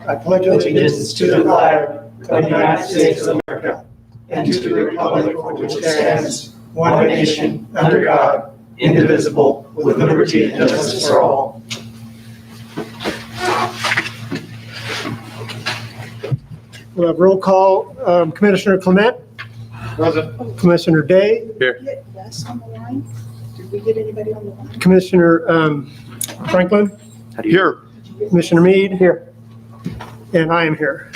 I pledge allegiance to the flag of the United States of America and to the republic for which it stands, one nation, under God, indivisible, with liberty and justice for all. We'll have roll call. Commissioner Clement. Present. Commissioner Day. Here. Yes, on the line. Did we get anybody on the line? Commissioner Franklin. Here. Commissioner Mead. Here. And I am here.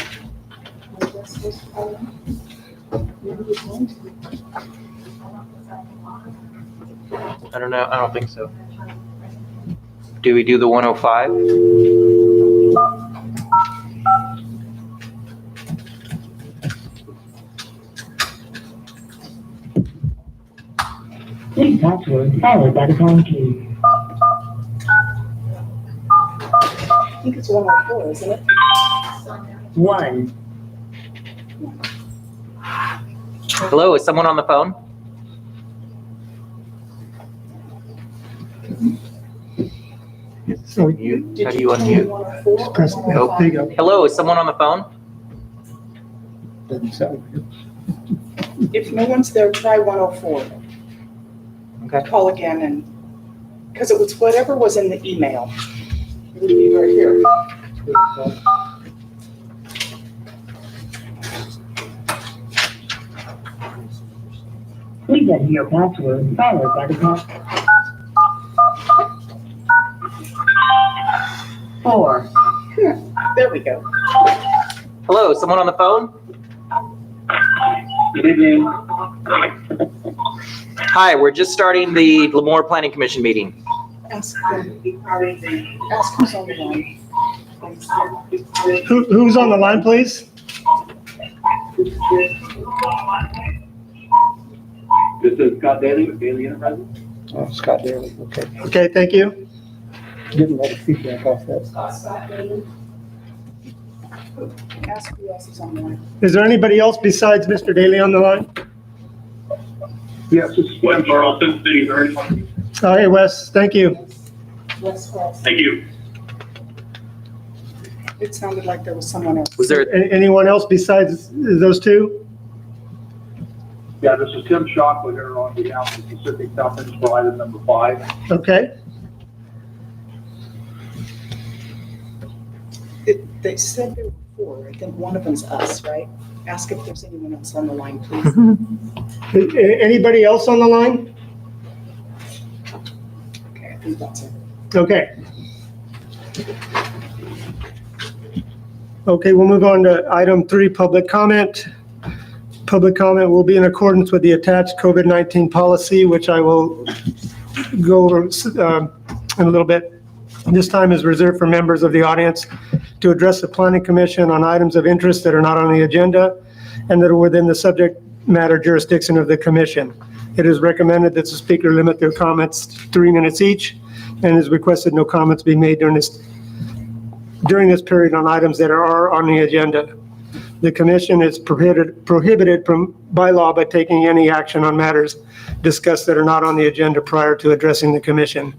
I don't know. I don't think so. Do we do the 105? Please password followed by the pound key. I think it's 104, isn't it? 1. Hello, is someone on the phone? So How Did do you tell me unmute? 104? press it. Oh. There you go. Hello, is someone on the phone? Doesn't sound good. If no one's there, try 104. Okay. Call again and, because it was whatever was in the email. It would be right here. Please enter your password followed by the pound. 4. There we go. Hello, is someone on the phone? Good evening. Hi, we're just starting the Lemoore Planning Commission meeting. Ask them. Ask who's on the line. Who's on the line, please? This is Scott Daly with Daily Enterprises. Oh, Scott Daly. Okay. Okay, thank you. Getting a lot of feedback off that. Ask who else is on the line. Is there anybody else besides Mr. Daly on the line? Yes, this is Wes Burleson, City Attorney. Oh, hey, Wes, thank you. Wes. Thank you. It sounded like there was someone else. Was there, Anyone else besides those two? Yeah, this is Tim Shock. We're here on behalf of Pacific Companies for item number 5. Okay. They said there were 4. I think one of them's us, right? Ask if there's anyone else on the line, please. Anybody else on the line? Okay, I think that's it. Okay. Okay, we'll move on to item 3, public comment. Public comment will be in accordance with the attached COVID-19 policy, which I will go over in a little bit. This time is reserved for members of the audience to address the Planning Commission on items of interest that are not on the agenda and that are within the subject matter jurisdiction of the commission. It is recommended that the speaker limit their comments to 3 minutes each, and is requested no comments be made during this period on items that are on the agenda. The commission is prohibited from by law by taking any action on matters discussed that are not on the agenda prior to addressing the commission.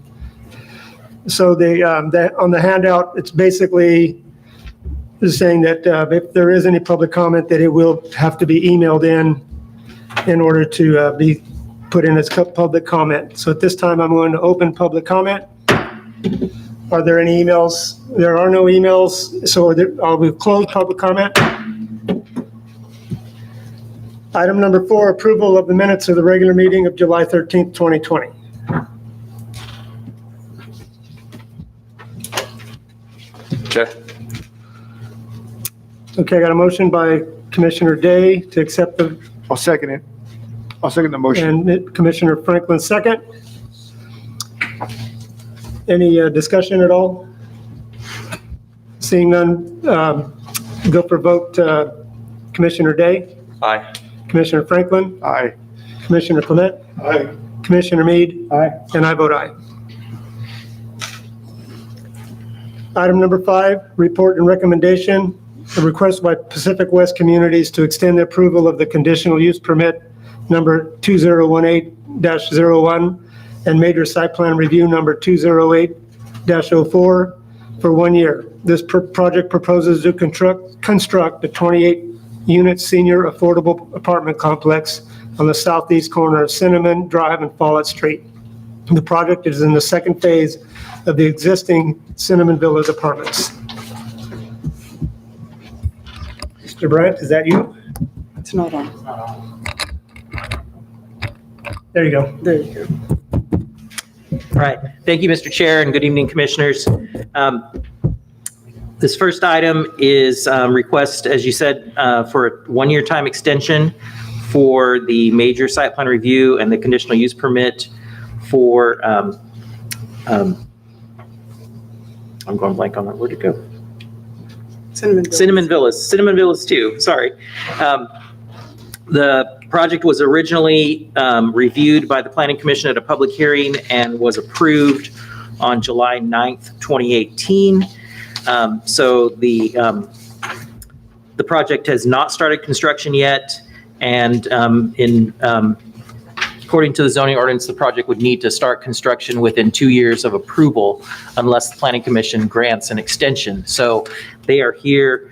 So on the handout, it's basically saying that if there is any public comment, that it will have to be emailed in order to be put in as public comment. So at this time, I'm going to open public comment. Are there any emails? There are no emails, so I will close public comment. Item number 4, approval of the minutes of the regular meeting of July 13th, 2020. Okay. Okay, I got a motion by Commissioner Day to accept the, I'll second it. I'll second the motion. and Commissioner Franklin second. Any discussion at all? Seeing none, go for vote. Commissioner Day, Aye. Commissioner Franklin, Aye. Commissioner Clement, Aye. Commissioner Mead, Aye. and I vote aye. Item number 5, report and recommendation. A request by Pacific West Communities to extend the approval of the conditional use permit number 2018-01 and major site plan review number 208-04 for 1 year. This project proposes to construct a 28-unit senior affordable apartment complex on the southeast corner of Cinnamon Drive and Follett Street. The project is in the second phase of the existing Cinnamon Villas apartments. Mr. Brandt, is that you? It's not on. There you go. There you go. All right. Thank you, Mr. Chair, and good evening, Commissioners. This first item is request, as you said, for a 1-year time extension for the major site plan review and the conditional use permit for, I'm going blank on that. Where'd it go? Cinnamon Villas 2, sorry. The project was originally reviewed by the Planning Commission at a public hearing and was approved on July 9th, 2018. So the project has not started construction yet, and according to the zoning ordinance, the project would need to start construction within 2 years of approval unless the Planning Commission grants an extension. So they are here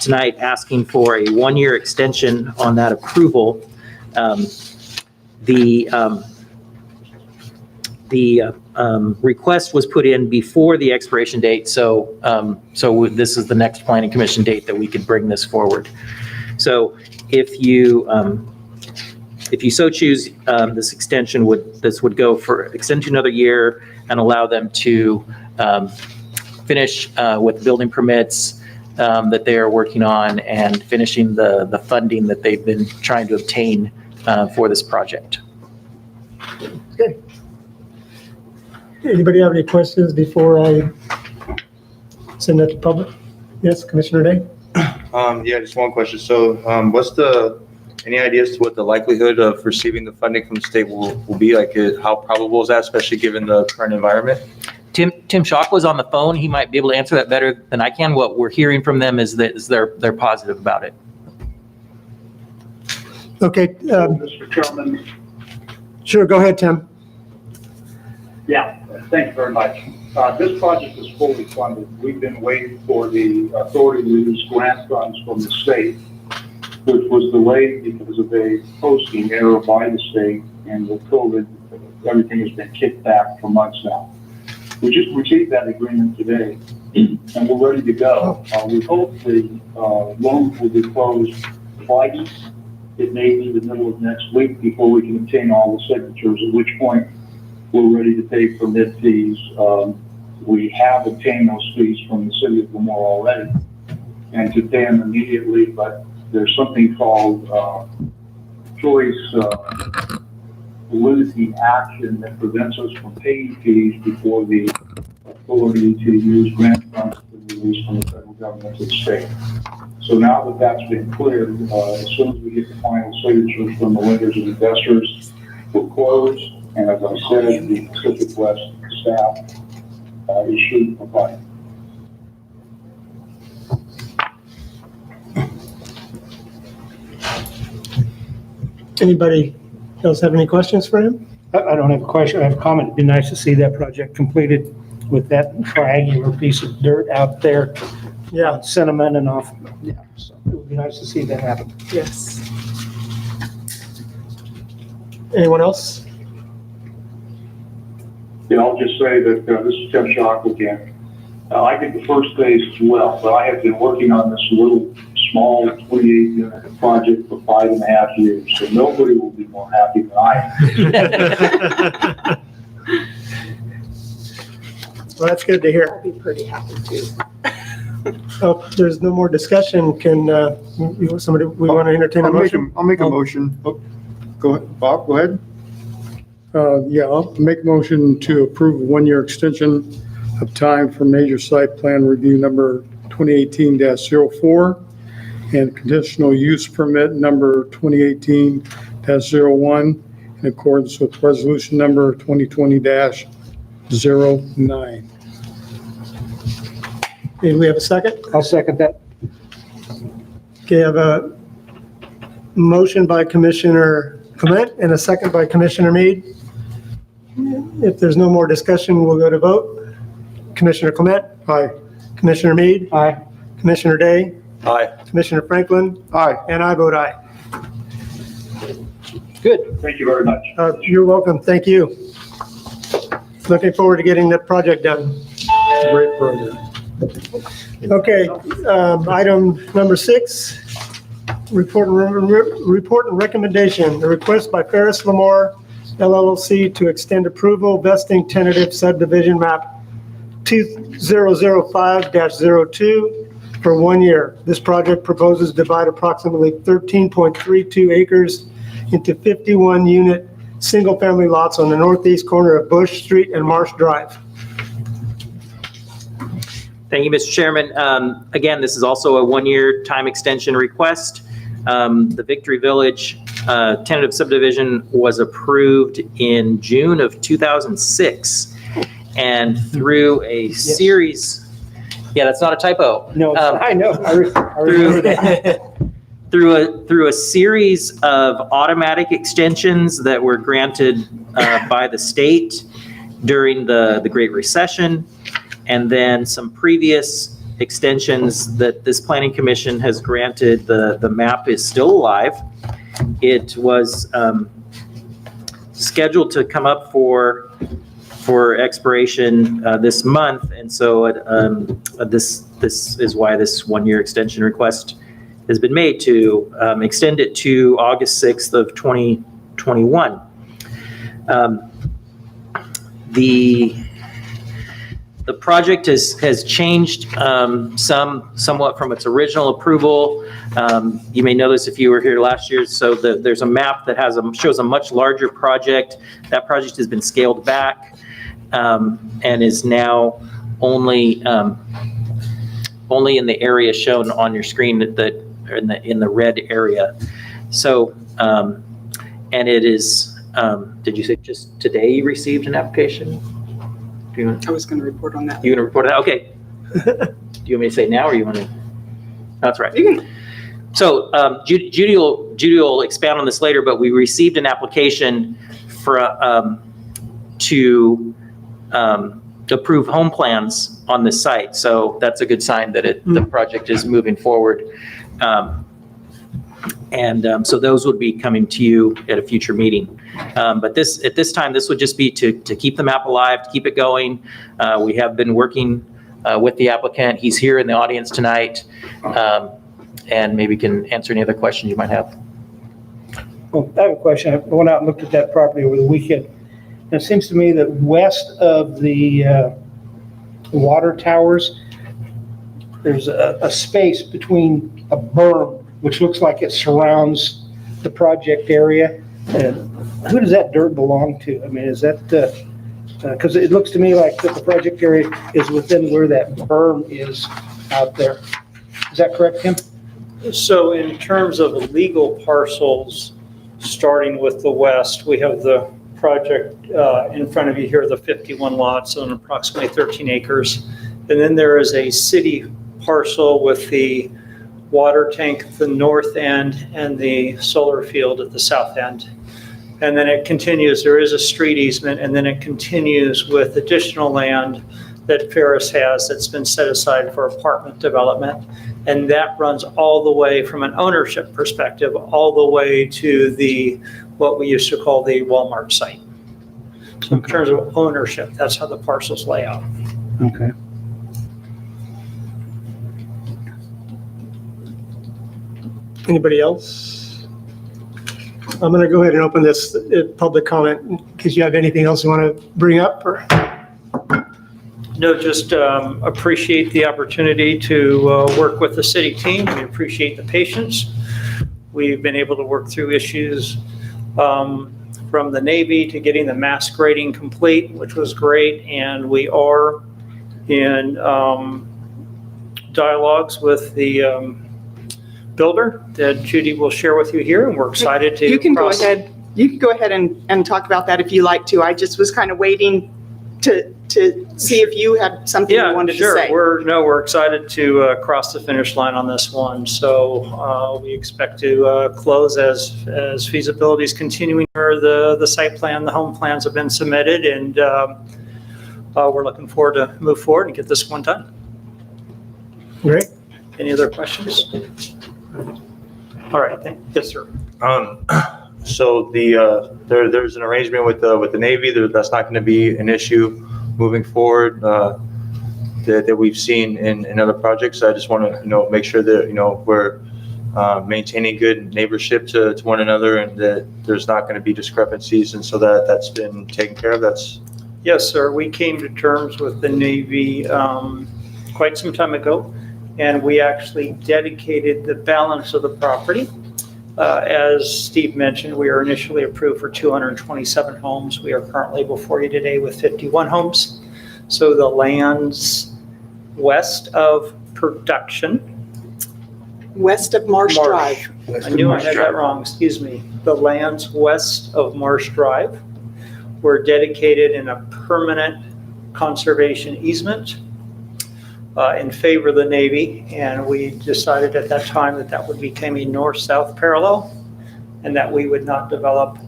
tonight asking for a 1-year extension on that approval. The request was put in before the expiration date, so this is the next Planning Commission date that we could bring this forward. So if you so choose, this extension would go for extend to another year and allow them to finish with building permits that they are working on and finishing the funding that they've been trying to obtain for this project. Okay. Anybody have any questions before I send that to public? Yes, Commissioner Day? Yeah, just one question. So, any ideas to what the likelihood of receiving the funding from the state will be? Like, how probable is that, especially given the current environment? Tim Schock was on the phone. He might be able to answer that better than I can. What we're hearing from them is that they're positive about it. Okay, Mr. Chairman, sure, go ahead, Tim. yeah, thank you very much. This project is fully funded. We've been waiting for the authority to use grant funds from the state, which was delayed because of a posting error by the state, and with COVID, everything has been kicked back for months now. We just received that agreement today, and we're ready to go. We hope the loan will be closed twice. It may be the middle of next week before we can obtain all the signatures, at which point we're ready to pay permit fees. We have obtained those fees from the city of Lemoore already, and to pay them immediately, but there's something called choice limiting action that prevents us from paying fees before the authority to use grant funds is released from the federal government to the state. So now that that's been cleared, as soon as we get the final signatures from the lenders and investors, we'll close. And as I said, the Pacific West staff is shooting for money. Anybody else have any questions for him? I don't have a question, I have a comment. It'd be nice to see that project completed with that triangular piece of dirt out there. Yeah. Cinnamon and off, yeah, so it would be nice to see that happen. Yes. Anyone else? Yeah, I'll just say that this is Tim Schock again. I did the first phase as well, but I have been working on this little small 28-unit project for 5.5 years, so nobody will be more happy than I am. Well, that's good to hear. I'll be pretty happy too. Oh, there's no more discussion. Can, we want to entertain a motion? I'll make a motion. Oh, go ahead, Bob, go ahead. Yeah, I'll make a motion to approve a 1-year extension of time for major site plan review number 2018-04 and conditional use permit number 2018-01 in accordance with resolution number 2020-09. Do we have a second? I'll second that. Okay, I have a motion by Commissioner Clement and a second by Commissioner Meade. If there's no more discussion, we'll go to vote. Commissioner Clement? Aye. Commissioner Mead, Aye. Commissioner Day, Aye. Commissioner Franklin, Aye. and I vote aye. Good. Thank you very much. You're welcome. Thank you. Looking forward to getting that project done. Great project. Okay, item number 6, report and recommendation. The request by Ferris Lamar LLC to extend approval vesting tentative subdivision map 2005-02 for 1 year. This project proposes to divide approximately 13.32 acres into 51 unit single-family lots on the northeast corner of Bush Street and Marsh Drive. Thank you, Mr. Chairman. Again, this is also a 1-year time extension request. The Victory Village tentative subdivision was approved in June of 2006. And through a series, yeah, that's not a typo. No, I know. I remember that. Through a series of automatic extensions that were granted by the state during the Great Recession, and then some previous extensions that this planning commission has granted, the map is still alive. It was scheduled to come up for expiration this month, and so this is why this 1-year extension request has been made to extend it to August 6th of 2021. The project has changed somewhat from its original approval. You may know this if you were here last year. So there's a map that shows a much larger project. That project has been scaled back and is now only in the area shown on your screen in the red area. So and it is. Did you say just today you received an application? I was going to report on that. You're going to report it? Okay. Do you want me to say now or you want to? That's right. You can, So Judy will expand on this later, but we received an application to approve home plans on this site. So that's a good sign that the project is moving forward. So those would be coming to you at a future meeting. But at this time, this would just be to keep the map alive, to keep it going. We have been working with the applicant. He's here in the audience tonight, and maybe can answer any other questions you might have. Well, I have a question. I went out and looked at that property over the weekend. And it seems to me that west of the water towers, there's a space between a berm, which looks like it surrounds the project area. And who does that dirt belong to? I mean, is that, because it looks to me like that the project area is within where that berm is out there. Is that correct, Tim? So in terms of legal parcels, starting with the west, we have the project in front of you here, the 51 lots on approximately 13 acres. And then there is a city parcel with the water tank at the north end and the solar field at the south end. And then it continues, there is a street easement, and then it continues with additional land that Ferris has that's been set aside for apartment development. And that runs all the way from an ownership perspective, all the way to what we used to call the Walmart site. So in terms of ownership, that's how the parcels lay out. Okay. Anybody else? I'm going to go ahead and open this public comment in case you have anything else you want to bring up. Or No, just appreciate the opportunity to work with the city team. We appreciate the patience. We've been able to work through issues from the Navy to getting the mass grading complete, which was great. And we are in dialogues with the builder that Judy will share with you here, and we're excited to. you can go ahead and talk about that if you like to. I just was kind of waiting to see if you had something you wanted to say. We're excited to cross the finish line on this one. So we expect to close as feasibility is continuing, or the site plan, the home plans have been submitted, and we're looking forward to move forward and get this one done. Great. Any other questions? All right, yes, sir. So there's an arrangement with the Navy, that's not going to be an issue moving forward, that we've seen in other projects. I just want to, make sure that, we're maintaining good neighborship to one another, and that there's not going to be discrepancies, and so that's been taken care of. Yes, sir. We came to terms with the Navy quite some time ago, and we actually dedicated the balance of the property. As Steve mentioned, we were initially approved for 227 homes. We are currently before you today with 51 homes. So the lands west of production. West of Marsh Drive. I knew I had that wrong, excuse me. The lands west of Marsh Drive were dedicated in a permanent conservation easement in favor of the Navy, and we decided at that time that would become a north-south parallel, and that we would not develop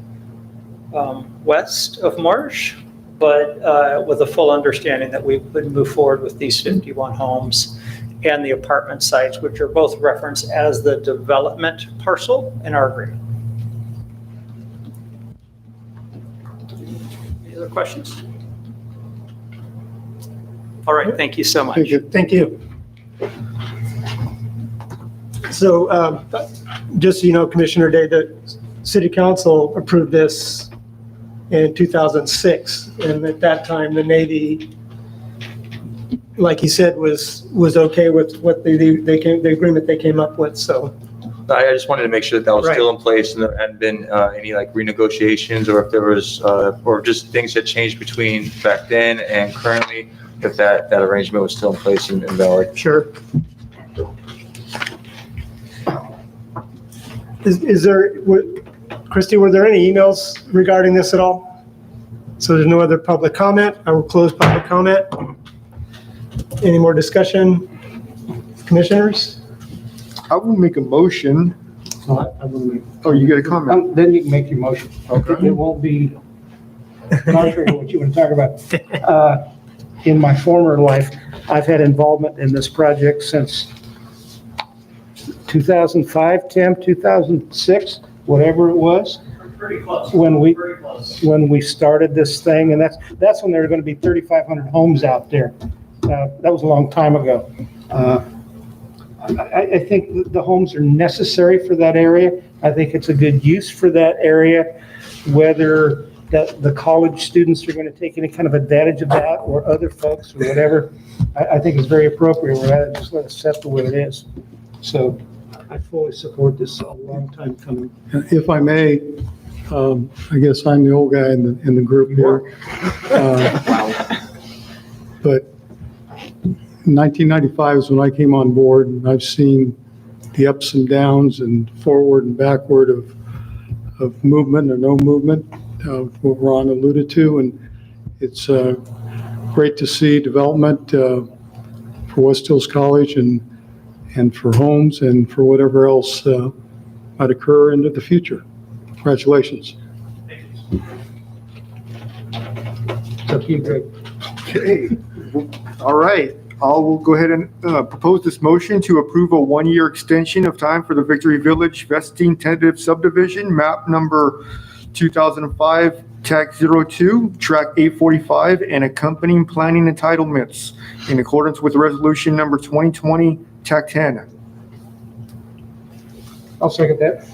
west of Marsh, but with a full understanding that we would move forward with these 51 homes and the apartment sites, which are both referenced as the development parcel in our agreement. Any other questions? All right, thank you so much. Thank you. Thank you. So just so you know, Commissioner Day, the City Council approved this in 2006. And at that time, the Navy, like he said, was okay with what the agreement they came up with, so. I just wanted to make sure that was Right. still in place, and there hadn't been any renegotiations, or if there was, or just things that changed between back then and currently, if that arrangement was still in place and valid. Sure. Is there, Christie, were there any emails regarding this at all? So there's no other public comment. I will close public comment. Any more discussion, commissioners? I will make a motion. Oh, you got a comment? Then you can make your motion. Okay. It won't be contrary to what you want to talk about. In my former life, I've had involvement in this project since 2005, Tim, 2006, whatever it was. Pretty close. When we- Very close. When we started this thing, and that's when there were going to be 3,500 homes out there. That was a long time ago. I think the homes are necessary for that area. I think it's a good use for that area. Whether the college students are going to take any kind of advantage of that, or other folks or whatever, I think it's very appropriate. We're going to just let it set the way it is. So I fully support this, a long time coming. If I may, I guess I'm the old guy in the group here. But 1995 is when I came on board, and I've seen the ups and downs and forward and backward of movement or no movement, what Ron alluded to, and it's great to see development for West Hills College and for homes and for whatever else might occur into the future. Congratulations. Thank you, Greg. Okay. All right. I'll go ahead and propose this motion to approve a one-year extension of time for the Victory Village vesting tentative subdivision, map number 2005, tax 02, track 845, and accompanying planning entitlements in accordance with resolution number 2020, tac 10. I'll second that.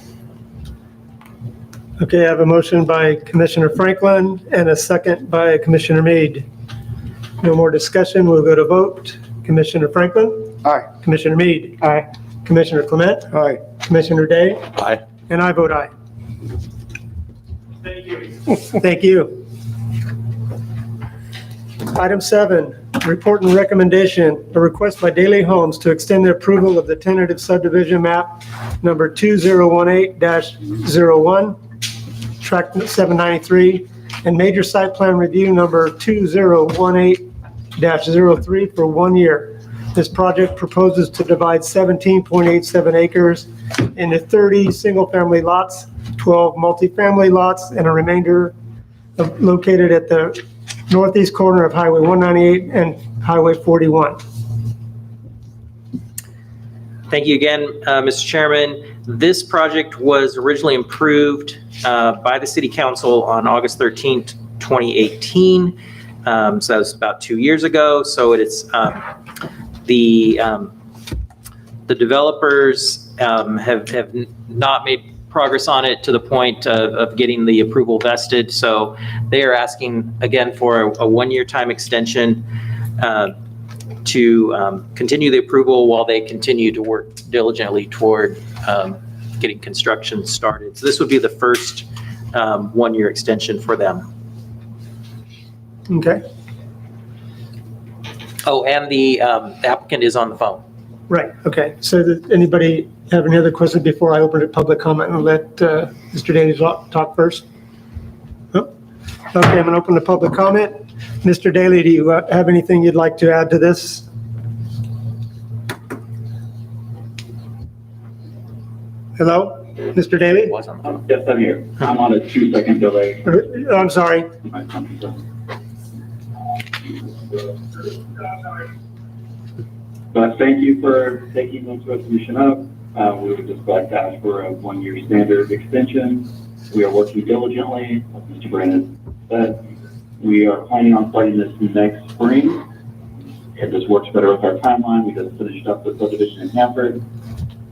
Okay, I have a motion by Commissioner Franklin and a second by Commissioner Meade. No more discussion, we'll go to vote. Commissioner Franklin? Aye. Commissioner Meade? Aye. Commissioner Clement? Aye. Commissioner Day? Aye. And I vote aye. Thank you. Thank you. Item 7, report and recommendation, a request by Daily Homes to extend the approval of the tentative subdivision map number 2018-01, tract 793, and major site plan review number 2018-03 for 1 year. This project proposes to divide 17.87 acres into 30 single-family lots, 12 multifamily lots, and a remainder located at the northeast corner of Highway 198 and Highway 41. Thank you again, Mr. Chairman. This project was originally approved by the City Council on August 13th, 2018. So that was about 2 years ago. So it is the developers have not made progress on it to the point of getting the approval vested. So they are asking again for a 1-year time extension to continue the approval while they continue to work diligently toward getting construction started. So this would be the first 1-year extension for them. Okay, Oh, and the applicant is on the phone. right, okay. So does anybody have any other questions before I open to public comment and let Mr. Daly talk first? Oh, okay, I'm going to open the public comment. Mr. Daly, do you have anything you'd like to add to this? Hello, Mr. Daly? Was on the phone. Yes, I'm here. I'm on a 2-second delay. I'm sorry. But thank you for taking this resolution up. We would just like to ask for a 1-year standard extension. We are working diligently, like Mr. Brandon said. We are planning on starting this next spring. If this works better with our timeline, we just finished up the subdivision in Hanford.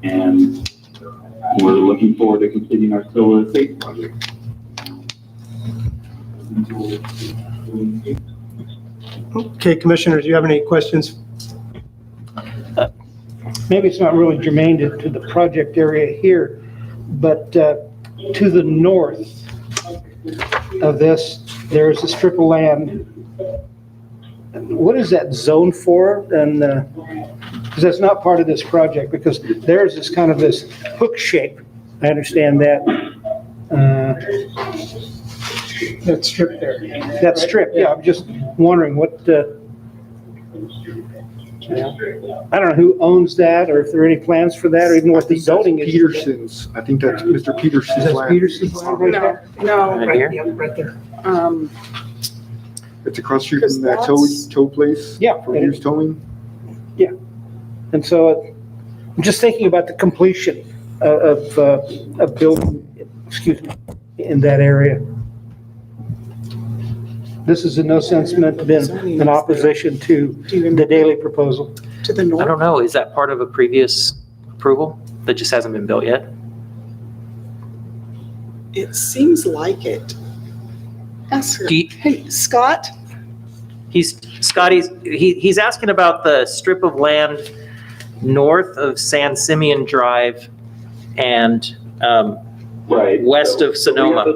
And we're looking forward to completing our Solar Estates project. Okay, commissioners, do you have any questions? Maybe it's not really germane to the project area here, but to the north of this, there is a strip of land. What is that zone for? And, because that's not part of this project, because theirs is kind of this hook shape. I understand that. That strip there. That strip, yeah, I'm just wondering what, I don't know who owns that, or if there are any plans for that, or even what the zoning is. Peterson's, I think that's Mr. Is Peterson's that land. Peterson's land right there? No, Right here? Yeah, right there. It's across the street from that Because tow place. Yeah. For used towing. And so I'm just thinking about the completion of a building, excuse me, in that area. This is in no sense meant to be in opposition to the Daley proposal. to the I north. don't know, is that part of a previous approval that just hasn't been built yet? It seems like it. Ask her. Do you- Hey, Scott? He's asking about the strip of land north of San Simeon Drive and Right. West of So we Sonoma. have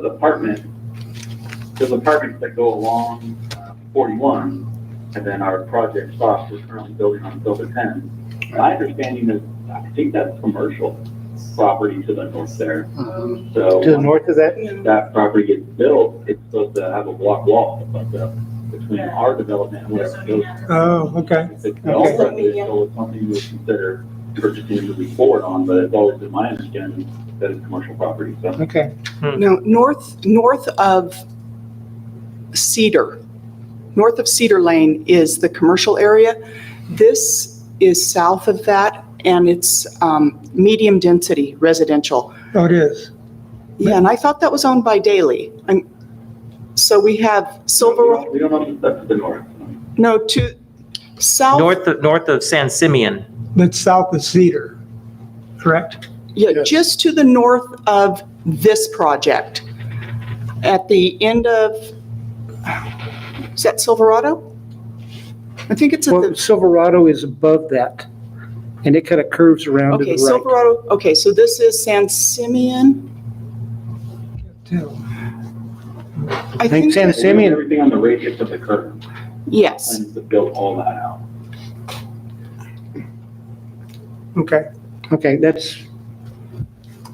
there's apartments that go along 41, and then our project stops. We're currently building on Silver 10. My understanding is, I think that's commercial property to the north there. So To the north of that? when that property gets built, it's supposed to have a block wall between our development and where it goes. Oh, okay. If it's developed, so it's something we would consider purchasing and moving forward on, but it's always been my understanding that it's commercial property, so. Okay. No, north of Cedar Lane is the commercial area. This is south of that, and it's medium density residential. Oh, it is. Yeah, and I thought that was owned by Daley. So we have Silver, We don't know if that's to the north. no, to south. North of San Simeon. But south of Cedar, correct? Yeah, Yes. just to the north of this project. At the end of, is that Silverado? I think it's at Well, the, Silverado is above that, and it kind of curves around to the okay, right. Silverado, okay, so this is San Simeon. I think San that- Simeon- Everything on the radius of the curve, Yes, and to build all that out. Okay. Okay, that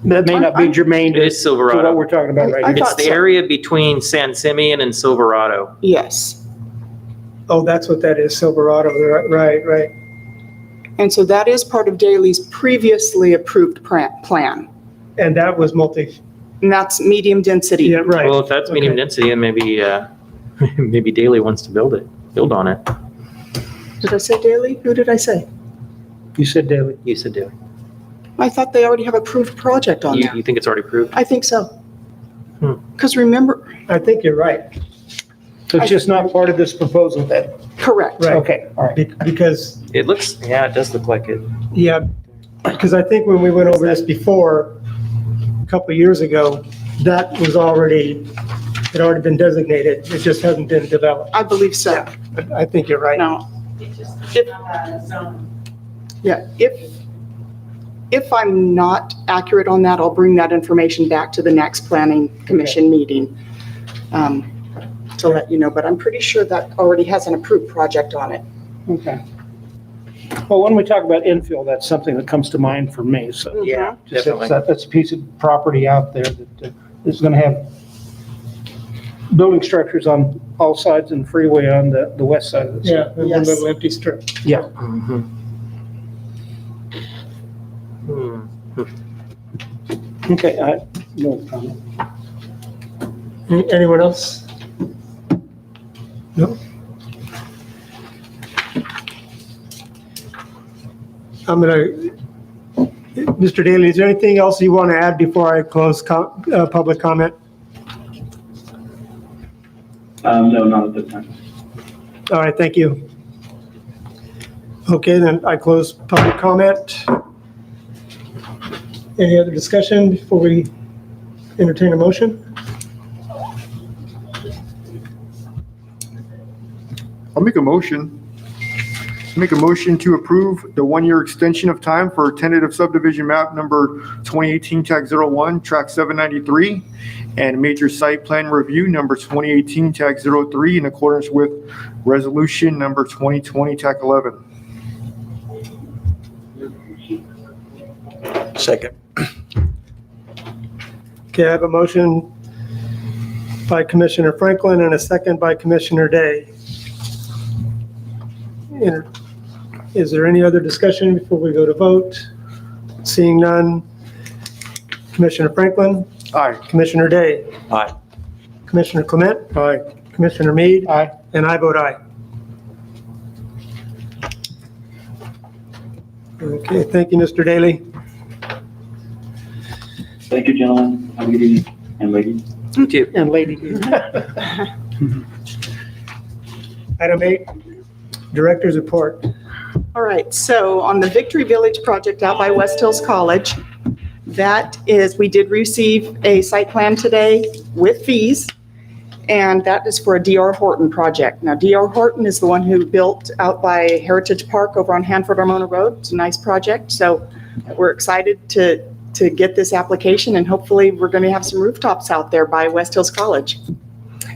may not be germane It to is to Silverado. what we're talking about right I here. It's thought the so. area between San Simeon and Silverado. yes. Oh, that's what that is, Silverado, right. And so that is part of Daley's previously approved plan. And that was And that's medium density. yeah, right. Well, if that's medium Okay. density, then maybe, Maybe Daley wants to build on it. Did I say Daley? Who did I say? You said Daley. You said Daley. I thought they already have approved project on You there. think it's already approved? I think so. Hmm. Because remember, I think you're right. So it's just not part of this proposal then? correct. Right. Okay, all right. Because, It looks, yeah, it does look like it. yeah, because I think when we went over this before, a couple of years ago, that was already, had already been designated. It just hasn't been developed. I believe so. But I think you're right. Now, yeah, if I'm not accurate on that, I'll bring that information back to the next planning commission meeting to let you know, but I'm pretty sure that already has an approved project on it. Okay. Well, when we talk about infill, that's something that comes to mind for me, so. Yeah, Just definitely. that's a piece of property out there that is going to have building structures on all sides and freeway on the west side of the city. Yeah, and one Yes. little empty strip. Yeah. Mhm. Hmm. Okay, I, no comment. Anyone else? No? I'm gonna, Mr. Daly, is there anything else you want to add before I close public comment? No, not at this time. All right, thank you. Okay, then I close public comment. Any other discussion before we entertain a motion? I'll make a motion. Make a motion to approve the one-year extension of time for tentative subdivision map number 2018 tag 01, track 793, and major site plan review number 2018 tag 03 in accordance with resolution number 2020 tag 11. Second. Okay, I have a motion by Commissioner Franklin and a second by Commissioner Day. Is there any other discussion before we go to vote? Seeing none. Commissioner Franklin, Aye. Commissioner Day, Aye. Commissioner Clement. Aye. Commissioner Mead. Aye. And I vote aye. Okay, thank you, Mr. Daly. Thank you, gentlemen. Have a good evening, and ladies. You too. And lady. Item 8, Director's Report. All right, so on the Victory Village project out by West Hills College, that is, we did receive a site plan today with fees, and that is for a D.R. Horton project. Now, D.R. Horton is the one who built out by Heritage Park over on Hanford-Armona Road. It's a nice project, so we're excited to get this application, and hopefully we're going to have some rooftops out there by West Hills College.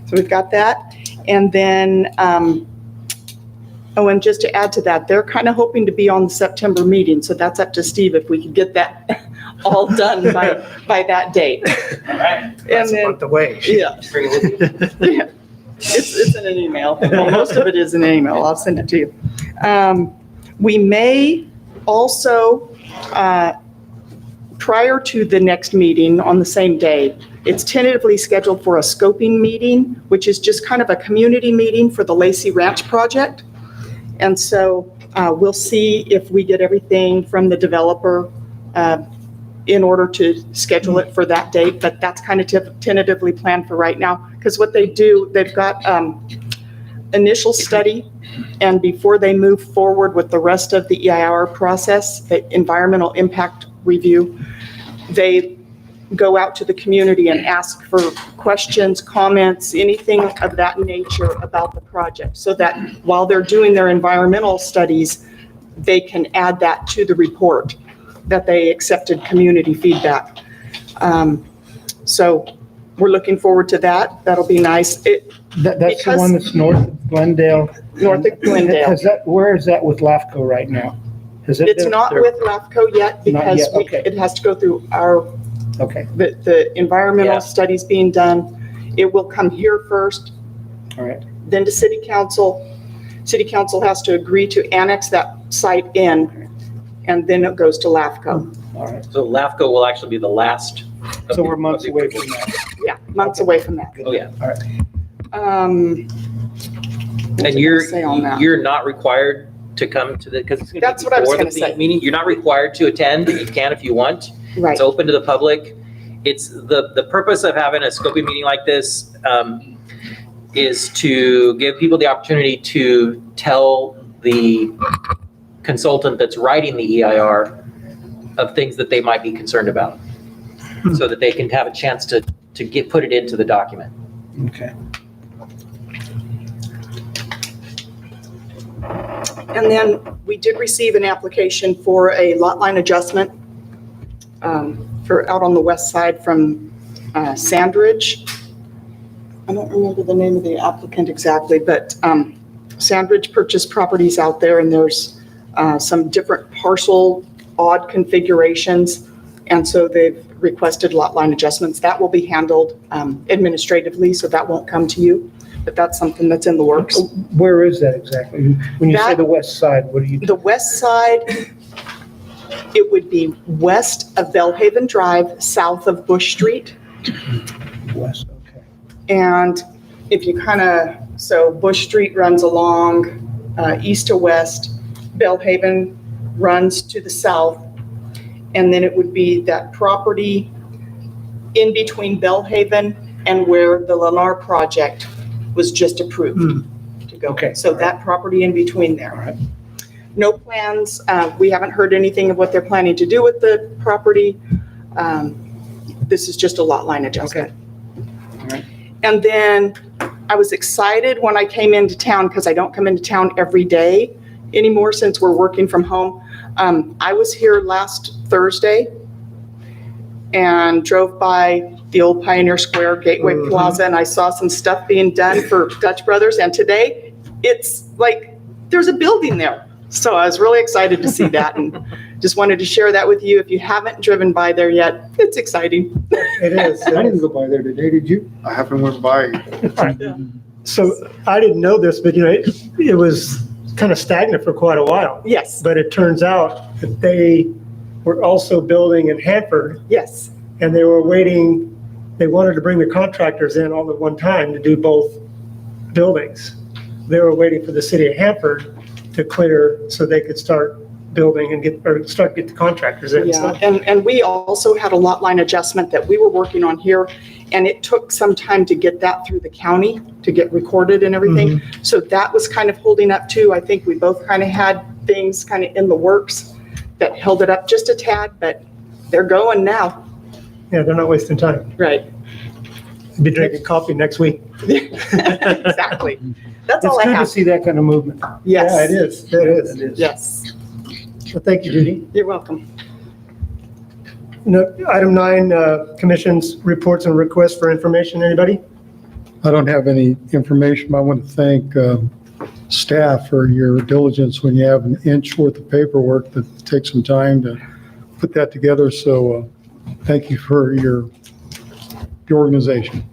So we've got that, and then oh, and just to add to that, they're kind of hoping to be on the September meeting, so that's up to Steve if we could get that all done by that date. All right. That's a then- month away. Yeah. Yeah. It's in an email. Well, most of it is in an email. I'll send it to you. We may also, prior to the next meeting on the same day, it's tentatively scheduled for a scoping meeting, which is just kind of a community meeting for the Lacey Ranch project. And so we'll see if we get everything from the developer in order to schedule it for that date, but that's kind of tentatively planned for right now. Because what they do, they've got initial study, and before they move forward with the rest of the EIR process, the environmental impact review, they go out to the community and ask for questions, comments, anything of that nature about the project, so that while they're doing their environmental studies, they can add that to the report that they accepted community feedback. So we're looking forward to that. That'll be nice. That's the Because- one that's north of Glendale. North of Glendale. Where is that with LAFCO right now? Is it? It's not with LAFCO yet Not because yet, okay. it has to go through our, Okay, the environmental Yeah. studies being done. It will come here first, all right. then to city council. City council has to agree to annex that site in, and then it goes to LAFCO. All right. So LAFCO will actually be the last. So we're months away from that. Yeah, months away from that. Oh, yeah. All right. what And was I gonna say on that? you're not required to come to the, because it's going to be That's what I was before the gonna say. meeting. You're not required to attend. You can if you want. Right, It's open to the public. It's the purpose of having a scoping meeting like this is to give people the opportunity to tell the consultant that's writing the EIR of things that they might be concerned about, so that they can have a chance to put it into the document. Okay. and then we did receive an application for a lot line adjustment for out on the west side from Sandridge. I don't remember the name of the applicant exactly, but Sandridge purchased properties out there, and there's some different parcel odd configurations, and so they've requested lot line adjustments. That will be handled administratively, so that won't come to you, but that's something that's in the works. Where is that exactly? When you say That- the west side, what do you? The west side, it would be west of Bellhaven Drive, south of Bush Street. West, okay. And if you so Bush Street runs along east to west, Bellhaven runs to the south, and then it would be that property in between Bellhaven and where the Lennar project was just approved to go. Okay. So that property in between there. All right. No plans, we haven't heard anything of what they're planning to do with the property. This is just a lot line adjustment. All right. And then I was excited when I came into town, because I don't come into town every day anymore since we're working from home. I was here last Thursday and drove by the old Pioneer Square Gateway Plaza, and I saw some stuff being done for Dutch Brothers, and today it's like there's a building there. So I was really excited to see that, and just wanted to share that with you. If you haven't driven by there yet, it's exciting. It is. I didn't go by there today, did you? I haven't went by. So I didn't know this, but it was kind of stagnant for quite a while. Yes, But it turns out that they were also building in Hanford, yes, and they wanted to bring the contractors in all at one time to do both buildings. They were waiting for the city of Hanford to clear so they could start building and get the contractors in. yeah. And we also had a lot line adjustment that we were working on here, and it took some time to get that through the county to get recorded and everything. So that was kind of holding up too. I think we both kind of had things kind of in the works that held it up just a tad, but they're going now. Yeah, they're not wasting time. Right. Be drinking coffee next week. Exactly. That's It's all I good to have. see that kind of movement. Yes. Yeah, it is. It is. It is. Yes. Well, thank you, Judy. You're welcome. No, item 9, commission's reports and requests for information. Anybody? I don't have any information, but I want to thank staff for your diligence when you have an inch worth of paperwork that takes some time to put that together. So thank you for your organization.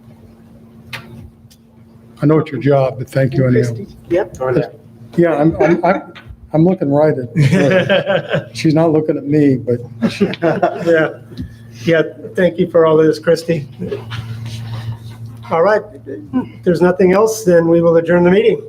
I know it's your job, but thank you anyhow. Christie. Yep. Yeah, I'm looking right at her. She's not looking at me, but Yeah. Yeah, thank you for all of this, Christy. All right, if there's nothing else, then we will adjourn the meeting.